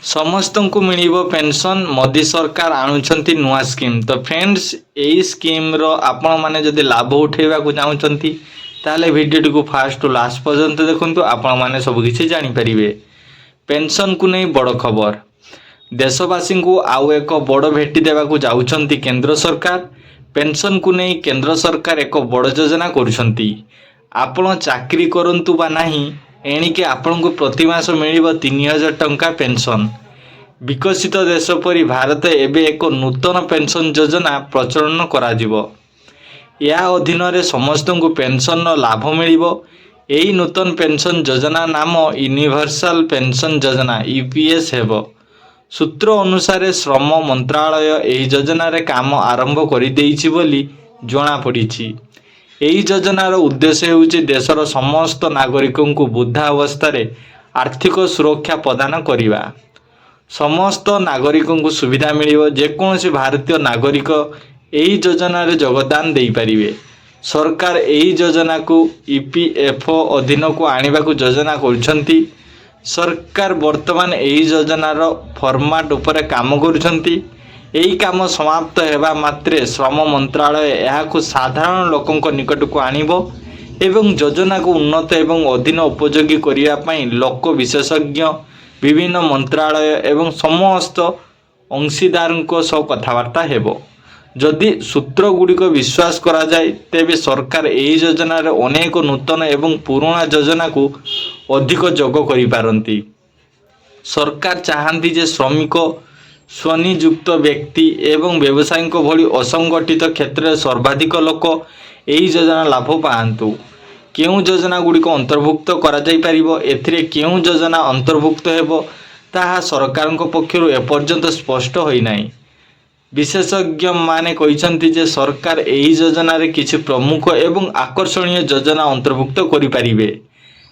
समस्त को मिल पेंशन मोदी सरकार आणुंट नुआ स्कीम। तो फ्रेंड्स यही स्कीम आपण मैंने जदि लाभ उठेवा को चाहते ताले वीडियो को फास्ट टू लास्ट पर्यंत देखु आपण मैंने सबकि जानीपर। पेंशन को नहीं बड़ खबर, देशवासी को आउ एक बड़ भेटी देवाक जाउछंती केंद्र सरकार। पेंशन को नहीं केंद्र सरकार एक बड़ योजना करुछंती। आपण चाकरी करंतु बा नहीं एणिके आपण को प्रति मास मिल 3000 टंका पेंशन। विकसित देश परी भारत एबे एक नूतन पेंशन योजना प्रचलन कराजिबो। या अधीन रे समस्त को पेंशन लाभ मिलिबो। एही नूतन पेंशन योजना नाम यूनिवर्सल पेंशन योजना यूपीएस हेबो। सूत्र अनुसार श्रम मंत्रालय एही योजना रे काम आरंभ करि देइछि बोली जणा पड़िछि। एही योजनार उद्देश्य हेउछि देशर समस्त नागरिकों को वृद्धा अवस्था रे आर्थिक सुरक्षा प्रदान करिबा। समस्त नागरिकों को सुविधा मिलिबो। जेकोसी भारतीय नागरिक एही योजना रे योगदान देई परिबे। सरकार एही योजना को ईपीएफओ अधीन को आनिबा को योजना करुछंती। सरकार वर्तमान एही योजनार फॉर्मेट उपरे काम करुछंती। यही काम समाप्त हेबा मात्रे श्रम मंत्रालय यहाकू साधारण लोकों निकट को आनिबो एवं योजना को उन्नत एवं अधीन उपयोगी करिया पई लोक विशेषज्ञ विभिन्न मंत्रालय एवं समस्त अंशीदारों सह कथबार्ता हेबो। जदि सूत्र गुड़िक विश्वास करा जाए तेबे सरकार एही योजना रे अनेक नूतन एवं पुराना योजना को अधिक जोग करि पारंती। सरकार चाहती जे श्रमिक स्वनियुक्त व्यक्ति एवं व्यवसायी भली असंगठित क्षेत्र में सर्वाधिक लोक यही योजना लाभ पाआंतु। केउं योजना गुड़िक अंतर्भुक्त करा जाई परिबो, एथिरे केउं योजना अंतर्भुक्त हेबो ताहा सरकार पक्षरु एपर्यंत स्पष्ट होई नाही। विशेषज्ञ माने कहिसंती जे सरकार एही योजना रे किछि प्रमुख एवं आकर्षणीय योजना अंतर्भुक्त करि परिबे,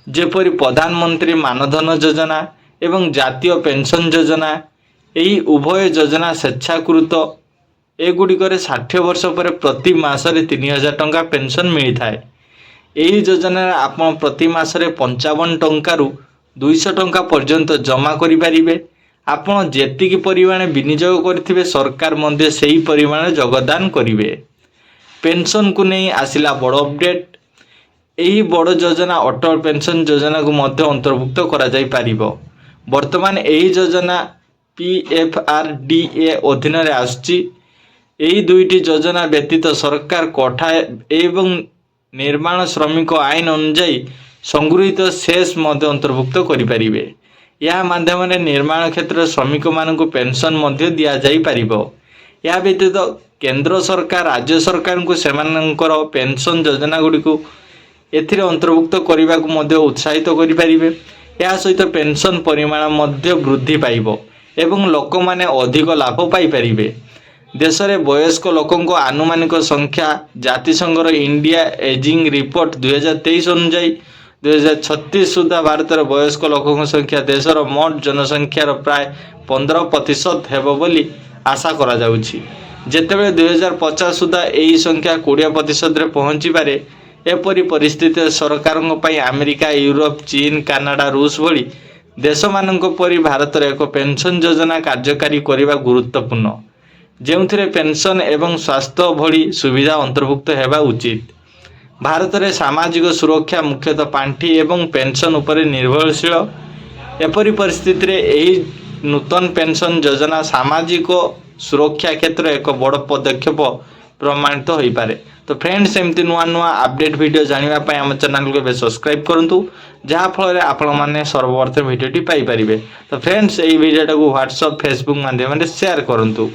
जेपरि प्रधानमंत्री मानधन योजना एवं जातीय पेंशन योजना। यही उभय योजना स्वेच्छाकृत एगुड़िकर 60 वर्ष पर प्रति मासरे 3000 टंका पेंशन मिलता है। यही योजना आप प्रति मासरे 55 टंकारु 200 टंका पर्यंत जमा करें। आपण जेतिकी परिमाण विनियोग करेंगे सरकार मध्य सही परिमाण योगदान करेंगे। पेंशन को नहीं आसिला बड़ अपडेट। यही बड़ योजना अटल पेंशन योजना को मध्य अंतर्भुक्त करा जाई पारिबो। वर्तमान यही योजना पीएफआरडीए अधीन रे आसुची। यही दुईटी योजना व्यतीत सरकार कोठा एवं निर्माण श्रमिक आईन अनुଯାयी संगृहीत शेष मध्य अंतर्भुक्त करिपारिबे। या माध्यम निर्माण क्षेत्र श्रमिक मानक पेंशन मध्य दिया जाई पारिबो। या व्यतीत केंद्र सरकार राज्य सरकार को सेमानकर पेंशन योजना गुड़िक एथिरे अंतर्भुक्त करने को मध्य उत्साहित करिपारिबे। या सहित पेंशन परिमाण मध्य वृद्धि पाइबो एवं लोक माने अधिक लाभ पाई परिबे। देश में वयस्क लोकों आनुमानिक संख्या जातिसंघर इंडिया एजिंग रिपोर्ट 2023 अनुଯାयी 2036 सुधा भारत वयस्क लोकों संख्या देशर मोट जनसंख्यार प्राय 15% हेबो बोली आशा करा जाउछि। जेतेबेले 2050 सुधा एही संख्या 20% रे पहुंची पारे। एपरी परिस्थिति सरकारों पई अमेरिका, यूरोप, चीन, कनाडा, रूस भली देश मानक परी भारत एक पेंशन योजना कार्यकारी करने गुरुत्वपूर्ण, जो पेंशन एवं स्वास्थ्य भली सुविधा अंतर्भुक्त हेबा उचित। भारत में सामाजिक सुरक्षा मुख्यतः पांठी एवं पेंशन उपर निर्भरशील। एपरी परिस्थिति रे एही नूतन पेंशन योजना सामाजिक सुरक्षा क्षेत्र एक बड़ पदक्षेप प्रमाणित हो पारे। तो फ्रेंड्स एमती नुआ नुआ अपडेट वीडियो जानिबा पय हम चैनल को सब्सक्राइब करंतु, जहाँ फल आपण माने सर्वप्रथम वीडियोटी पाई परिबे। तो फ्रेंड्स एही वीडियोटा को व्हाट्सएप फेसबुक माध्यम शेयर करंतु।